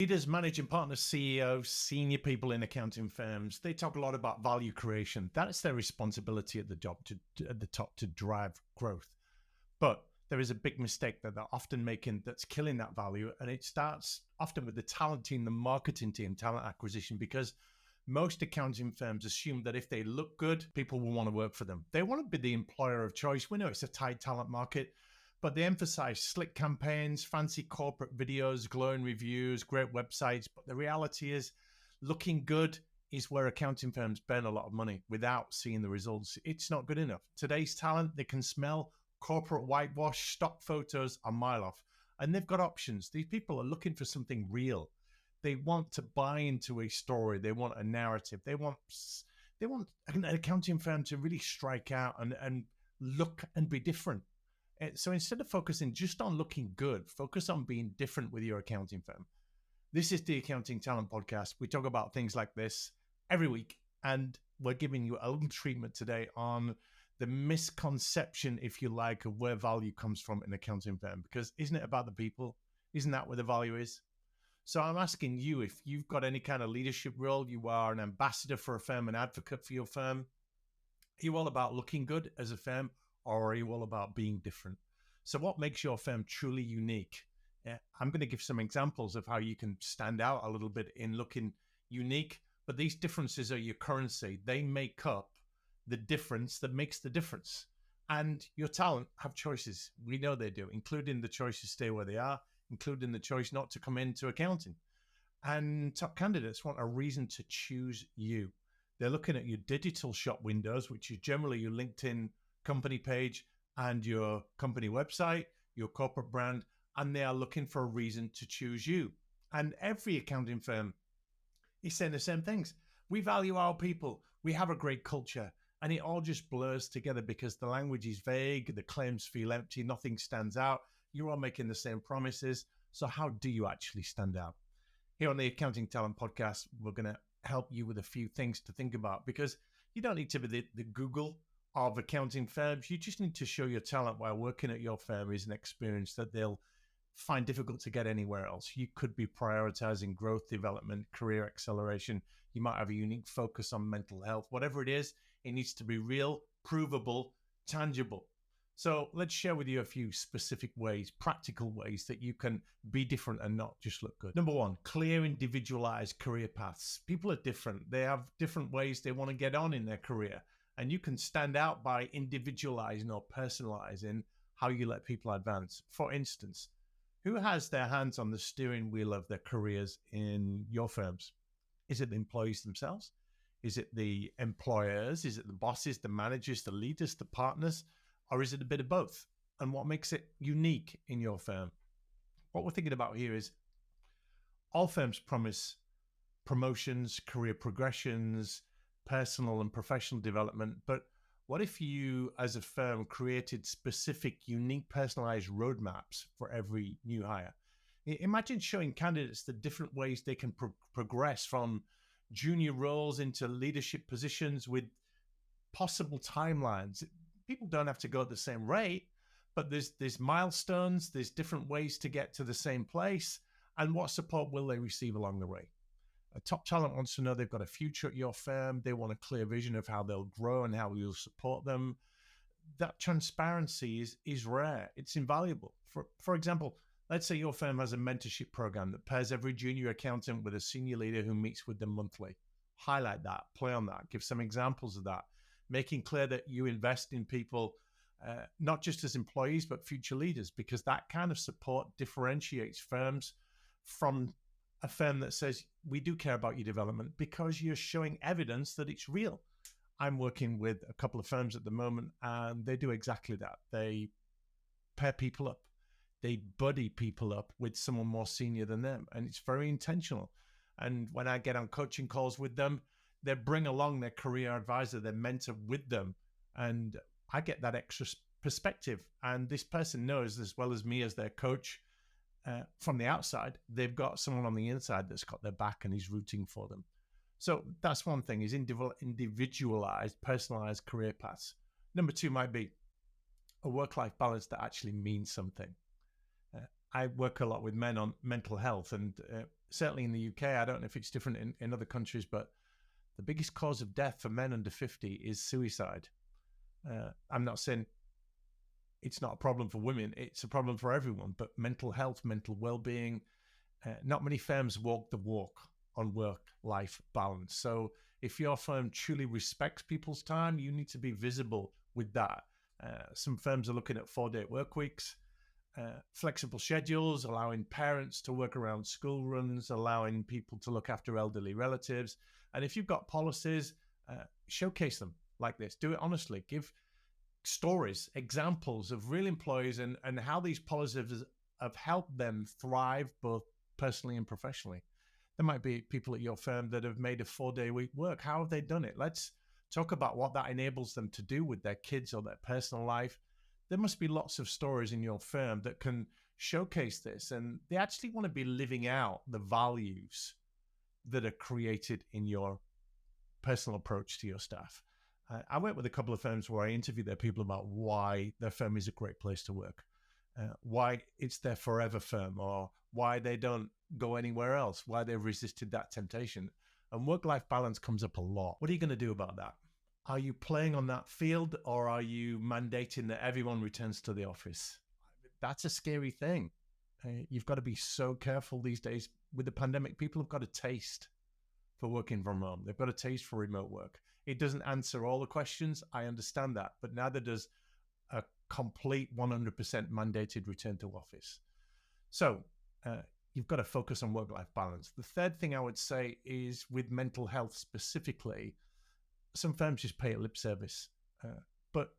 Leaders, managing partners, CEOs, senior people in accounting firms, they talk a lot about value creation. That's their responsibility at the top to drive growth. But there is a big mistake that they're often making that's killing that value. And it starts often with the talent team, the marketing team, talent acquisition, because most accounting firms assume that if they look good, people will want to work for them. They want to be the employer of choice. We know it's a tight talent market, but they emphasize slick campaigns, fancy corporate videos, glowing reviews, great websites. But the reality is, looking good is where accounting firms burn a lot of money without seeing the results. It's not good enough. Today's talent, they can smell corporate whitewash, stock photos a mile off, and they've got options. These people are looking for something real. They want to buy into a story. They want a narrative. They want an accounting firm to really strike out and look and be different. So instead of focusing just on looking good, focus on being different with your accounting firm. This is the Accounting Talent Podcast. We talk about things like this every week, and we're giving you a little treatment today on the misconception, if you like, of where value comes from in an accounting firm. Because isn't it about the people? Isn't that where the value is? So I'm asking you, if you've got any kind of leadership role, you are an ambassador for a firm, an advocate for your firm, are you all about looking good as a firm, or are you all about being different? So what makes your firm truly unique? I'm going to give some examples of how you can stand out a little bit in looking unique, but these differences are your currency. They make up the difference that makes the difference. And your talent have choices. We know they do, including the choice to stay where they are, including the choice not to come into accounting. And top candidates want a reason to choose you. They're looking at your digital shop windows, which is generally your LinkedIn company page and your company website, your corporate brand, and they are looking for a reason to choose you. And every accounting firm is saying the same things. We value our people. We have a great culture. And it all just blurs together because the language is vague, the claims feel empty, nothing stands out. You're all making the same promises. So how do you actually stand out? Here on the Accounting Talent Podcast, we're going to help you with a few things to think about, because you don't need to be the Google of accounting firms. You just need to show your talent while working at your firm is an experience that they'll find difficult to get anywhere else. You could be prioritizing growth, development, career acceleration. You might have a unique focus on mental health. Whatever it is, it needs to be real, provable, tangible. So let's share with you a few specific ways, practical ways that you can be different and not just look good. Number one, clear, individualized career paths. People are different. They have different ways they want to get on in their career. And you can stand out by individualizing or personalizing how you let people advance. For instance, who has their hands on the steering wheel of their careers in your firms? Is it the employees themselves? Is it the employers? Is it the bosses, the managers, the leaders, the partners? Or is it a bit of both? And what makes it unique in your firm? What we're thinking about here is all firms promise promotions, career progressions, personal and professional development. But what if you, as a firm, created specific, unique, personalized roadmaps for every new hire? Imagine showing candidates the different ways they can progress from junior roles into leadership positions with possible timelines. People don't have to go at the same rate, but there's milestones, there's different ways to get to the same place, and what support will they receive along the way? A top talent wants to know they've got a future at your firm. They want a clear vision of how they'll grow and how you'll support them. That transparency is rare. It's invaluable. For example, let's say your firm has a mentorship program that pairs every junior accountant with a senior leader who meets with them monthly. Highlight that, play on that, give some examples of that, making clear that you invest in people, not just as employees, but future leaders, because that kind of support differentiates firms from a firm that says, we do care about your development, because you're showing evidence that it's real. I'm working with a couple of firms at the moment, and they do exactly that. They pair people up. They buddy people up with someone more senior than them, and it's very intentional. And when I get on coaching calls with them, they bring along their career advisor, their mentor with them, and I get that extra perspective. And this person knows, as well as me as their coach, from the outside, they've got someone on the inside that's got their back and is rooting for them. So that's one thing, is individualized, personalized career paths. Number two might be a work-life balance that actually means something. I work a lot with men on mental health, and certainly in the UK, I don't know if it's different in other countries, but the biggest cause of death for men under 50 is suicide. I'm not saying it's not a problem for women, it's a problem for everyone, but mental health, mental well-being, not many firms walk the walk on work-life balance. So if your firm truly respects people's time, you need to be visible with that. Some firms are looking at 4-day work weeks, flexible schedules, allowing parents to work around school runs, allowing people to look after elderly relatives. And if you've got policies, showcase them like this. Do it honestly. Give stories, examples of real employees and how these policies have helped them thrive both personally and professionally. There might be people at your firm that have made a 4-day week work. How have they done it? Let's talk about what that enables them to do with their kids or their personal life. There must be lots of stories in your firm that can showcase this, and they actually want to be living out the values that are created in your personal approach to your staff. I went with a couple of firms where I interviewed their people about why their firm is a great place to work, why it's their forever firm, or why they don't go anywhere else, why they've resisted that temptation. And work-life balance comes up a lot. What are you going to do about that? Are you playing on that field, or are you mandating that everyone returns to the office? That's a scary thing. You've got to be so careful these days. With the pandemic, people have got a taste for working from home. They've got a taste for remote work. It doesn't answer all the questions. I understand that, but neither does a complete 100% mandated return to office. So you've got to focus on work-life balance. The third thing I would say is with mental health specifically, some firms just pay it lip service, but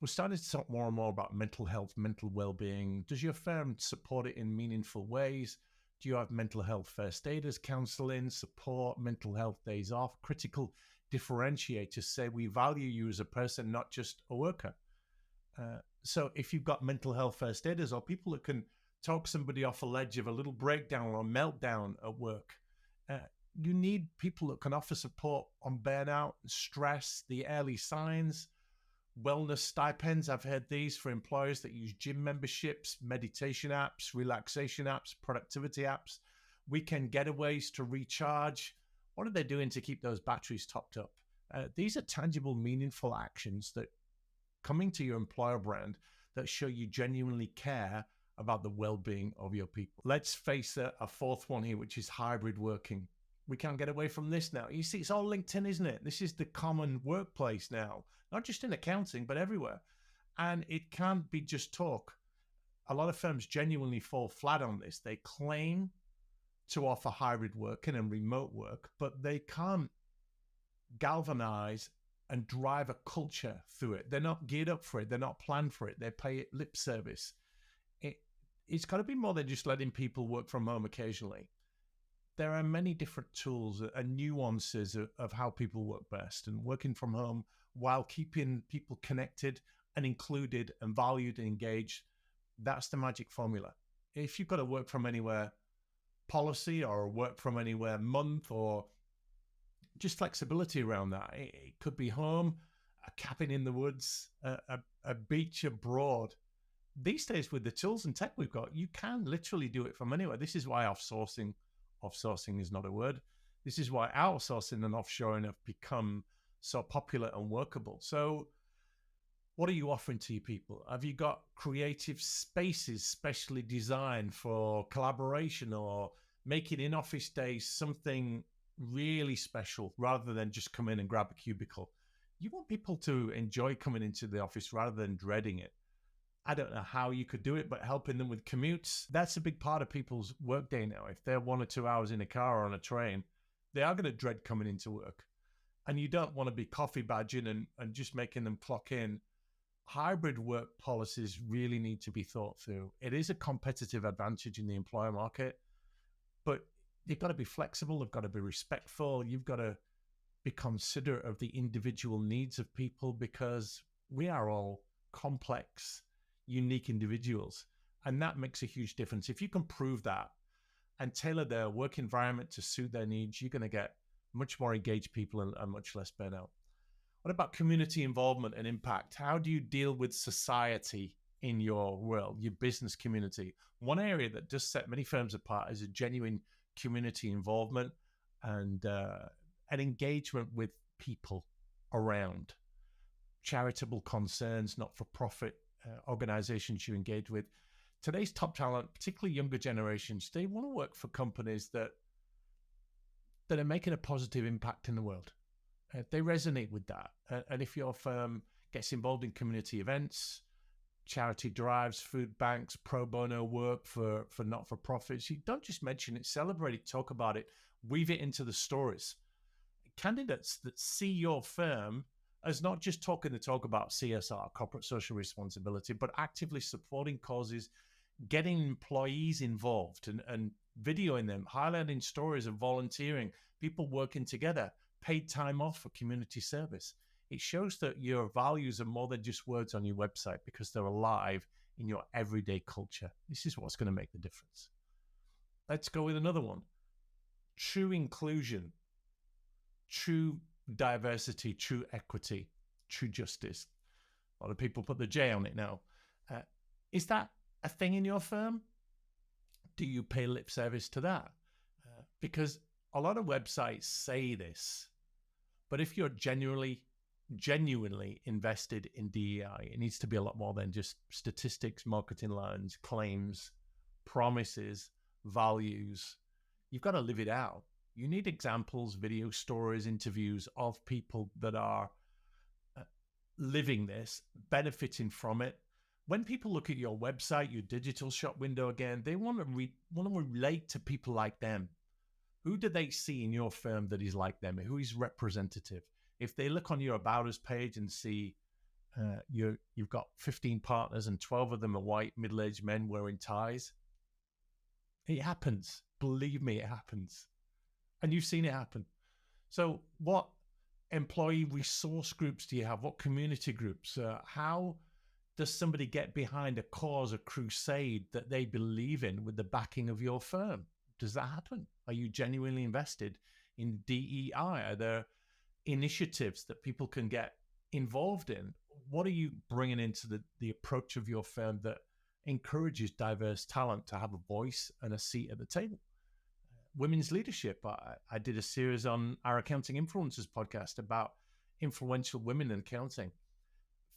we're starting to talk more and more about mental health, mental well-being. Does your firm support it in meaningful ways? Do you have mental health first aiders, counseling, support, mental health days off, critical differentiators? Say we value you as a person, not just a worker. So if you've got mental health first aiders or people that can talk somebody off a ledge of a little breakdown or meltdown at work, you need people that can offer support on burnout, stress, the early signs, wellness stipends. I've heard these for employers that use gym memberships, meditation apps, relaxation apps, productivity apps, weekend getaways to recharge. What are they doing to keep those batteries topped up? These are tangible, meaningful actions that coming to your employer brand that show you genuinely care about the well-being of your people. Let's face a fourth one here, which is hybrid working. We can't get away from this now. You see, it's all LinkedIn, isn't it? This is the common workplace now, not just in accounting, but everywhere. And it can't be just talk. A lot of firms genuinely fall flat on this. They claim to offer hybrid working and remote work, but they can't galvanize and drive a culture through it. They're not geared up for it. They're not planned for it. They pay it lip service. It's got to be more than just letting people work from home occasionally. There are many different tools and nuances of how people work best, and working from home while keeping people connected and included and valued and engaged. That's the magic formula. If you've got a work from anywhere policy or a work from anywhere month or just flexibility around that, it could be home, a cabin in the woods, a beach abroad. These days with the tools and tech we've got, you can literally do it from anywhere. This is why offsourcing is not a word. This is why outsourcing and offshoring have become so popular and workable. So what are you offering to your people? Have you got creative spaces specially designed for collaboration, or making in-office days something really special rather than just come in and grab a cubicle? You want people to enjoy coming into the office rather than dreading it. I don't know how you could do it, but helping them with commutes, that's a big part of people's workday now. If they're 1 or 2 hours in a car or on a train, they are going to dread coming into work. And you don't want to be coffee badging and just making them clock in. Hybrid work policies really need to be thought through. It is a competitive advantage in the employer market, but you've got to be flexible. They've got to be respectful. You've got to be considerate of the individual needs of people, because we are all complex, unique individuals, and that makes a huge difference. If you can prove that and tailor their work environment to suit their needs, you're going to get much more engaged people and much less burnout. What about community involvement and impact? How do you deal with society in your world, your business community? One area that does set many firms apart is a genuine community involvement and an engagement with people around charitable concerns, not-for-profit organizations you engage with. Today's top talent, particularly younger generations, they want to work for companies that are making a positive impact in the world. They resonate with that. And if your firm gets involved in community events, charity drives, food banks, pro bono work for not-for-profits, you don't just mention it, celebrate it, talk about it, weave it into the stories. Candidates that see your firm as not just talking the talk about CSR, corporate social responsibility, but actively supporting causes, getting employees involved and videoing them, highlighting stories of volunteering, people working together, paid time off for community service. It shows that your values are more than just words on your website because they're alive in your everyday culture. This is what's going to make the difference. Let's go with another one. True inclusion, true diversity, true equity, true justice. A lot of people put the J on it now. Is that a thing in your firm? Do you pay lip service to that? Because a lot of websites say this, but if you're genuinely invested in DEI, it needs to be a lot more than just statistics, marketing lines, claims, promises, values. You've got to live it out. You need examples, video stories, interviews of people that are living this, benefiting from it. When people look at your website, your digital shop window again, they want to relate to people like them. Who do they see in your firm that is like them? Who is representative? If they look on your About Us page and see you've got 15 partners and 12 of them are white, middle-aged men wearing ties, it happens. Believe me, it happens. And you've seen it happen. So what employee resource groups do you have? What community groups? How does somebody get behind a cause, a crusade that they believe in with the backing of your firm? Does that happen? Are you genuinely invested in DEI? Are there initiatives that people can get involved in? What are you bringing into the approach of your firm that encourages diverse talent to have a voice and a seat at the table? Women's leadership. I did a series on our Accounting Influencers podcast about influential women in accounting.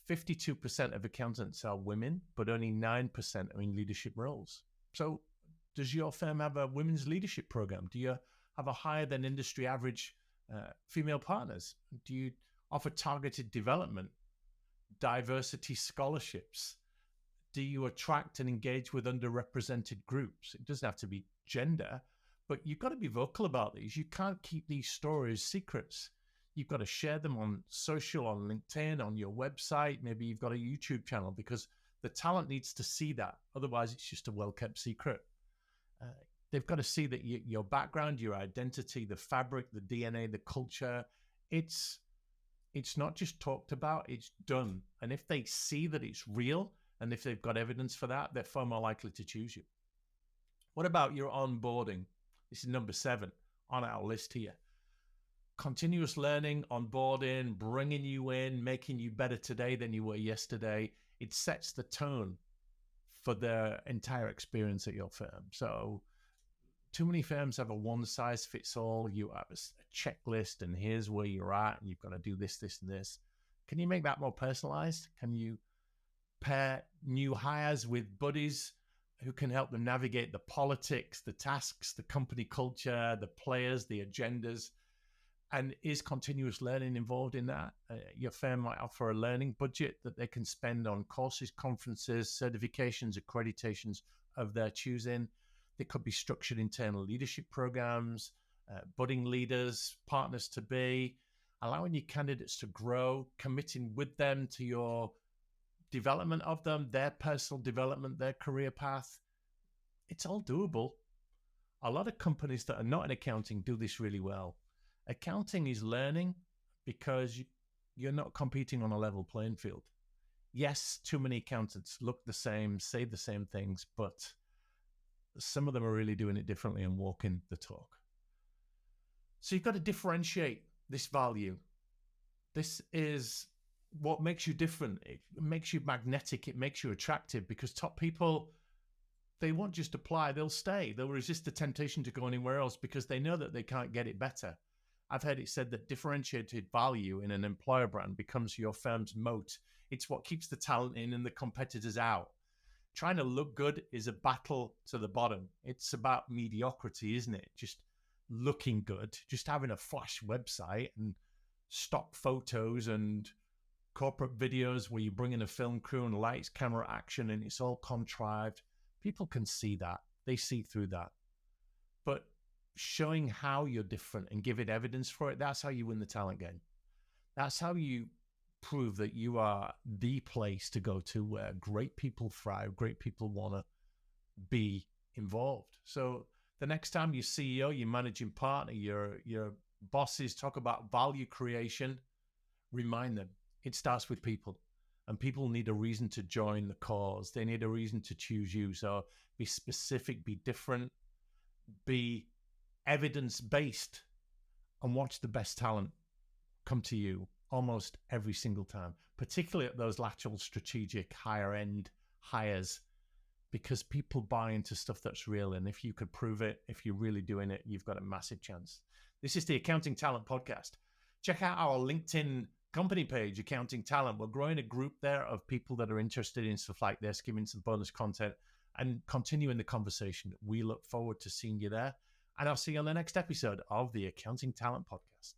52% of accountants are women, but only 9% are in leadership roles. So does your firm have a women's leadership program? Do you have a higher than industry average female partners? Do you offer targeted development, diversity scholarships? Do you attract and engage with underrepresented groups? It doesn't have to be gender, but you've got to be vocal about these. You can't keep these stories secrets. You've got to share them on social, on LinkedIn, on your website. Maybe you've got a YouTube channel because the talent needs to see that. Otherwise, it's just a well-kept secret. They've got to see that your background, your identity, the fabric, the DNA, the culture, it's not just talked about, it's done. And if they see that it's real, and if they've got evidence for that, they're far more likely to choose you. What about your onboarding? This is number 7 on our list here. Continuous learning, onboarding, bringing you in, making you better today than you were yesterday. It sets the tone for the entire experience at your firm. So too many firms have a one-size-fits-all. You have a checklist, and here's where you're at, and you've got to do this, this, and this. Can you make that more personalized? Can you pair new hires with buddies who can help them navigate the politics, the tasks, the company culture, the players, the agendas? And is continuous learning involved in that? Your firm might offer a learning budget that they can spend on courses, conferences, certifications, accreditations of their choosing. There could be structured internal leadership programs, budding leaders, partners to be, allowing your candidates to grow, committing with them to your development of them, their personal development, their career path. It's all doable. A lot of companies that are not in accounting do this really well. Accounting is learning because you're not competing on a level playing field. Yes, too many accountants look the same, say the same things, but some of them are really doing it differently and walking the talk. So you've got to differentiate this value. This is what makes you different. It makes you magnetic. It makes you attractive because top people they won't just apply, they'll stay. They'll resist the temptation to go anywhere else because they know that they can't get it better. I've heard it said that differentiated value in an employer brand becomes your firm's moat. It's what keeps the talent in and the competitors out. Trying to look good is a battle to the bottom. It's about mediocrity, isn't it? Just looking good, just having a flash website and stock photos and corporate videos where you bring in a film crew and lights, camera, action, and it's all contrived. People can see that. They see through that. But showing how you're different and give it evidence for it, that's how you win the talent game. That's how you prove that you are the place to go to where great people thrive, great people want to be involved. So the next time your CEO, your managing partner, your bosses talk about value creation, remind them it starts with people. And people need a reason to join the cause. They need a reason to choose you. So be specific, be different, be evidence-based, and watch the best talent come to you almost every single time, particularly at those lateral strategic higher end hires, because people buy into stuff that's real. And if you could prove it, if you're really doing it, you've got a massive chance. This is the Accounting Talent Podcast. Check out our LinkedIn company page, Accounting Talent. We're growing a group there of people that are interested in stuff like this, giving some bonus content and continuing the conversation. We look forward to seeing you there. And I'll see you on the next episode of the Accounting Talent Podcast.